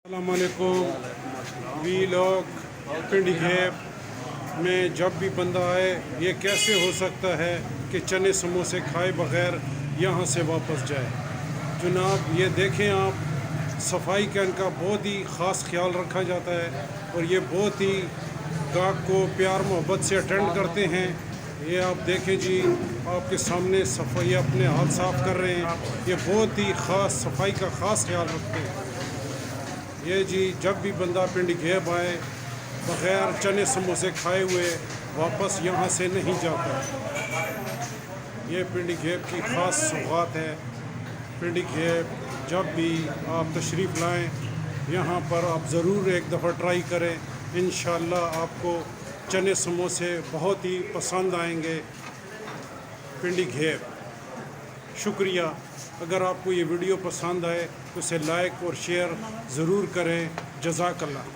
अस्सलाम वालेकुम। वी लोग पिंडी घेप में जब भी बंदा आए, ये कैसे हो सकता है कि चने समोसे खाए बग़ैर यहाँ से वापस जाए। जनाब ये देखें आप, सफाई का इनका बहुत ही ख़ास ख्याल रखा जाता है और ये बहुत ही गाहक को प्यार मोहब्बत से अटेंड करते हैं। ये आप देखें जी, आपके सामने सफाई अपने हाथ साफ़ कर रहे हैं। ये बहुत ही ख़ास सफाई का ख़ास ख्याल रखते हैं। ये जी जब भी बंदा पिंडी घेप आए, बग़ैर चने समोसे खाए हुए वापस यहाँ से नहीं जाता। ये पिंडी घेप की ख़ास सौगात है। पिंडी घेप जब भी आप तशरीफ़ लाएं, यहाँ पर आप ज़रूर एक दफ़ा ट्राई करें। इंशाअल्लाह आपको चने समोसे बहुत ही पसंद आएंगे। पिंडी घेप। शुक्रिया। अगर आपको ये वीडियो पसंद आए तो इसे लाइक और शेयर ज़रूर करें। जज़ाकल्लाह।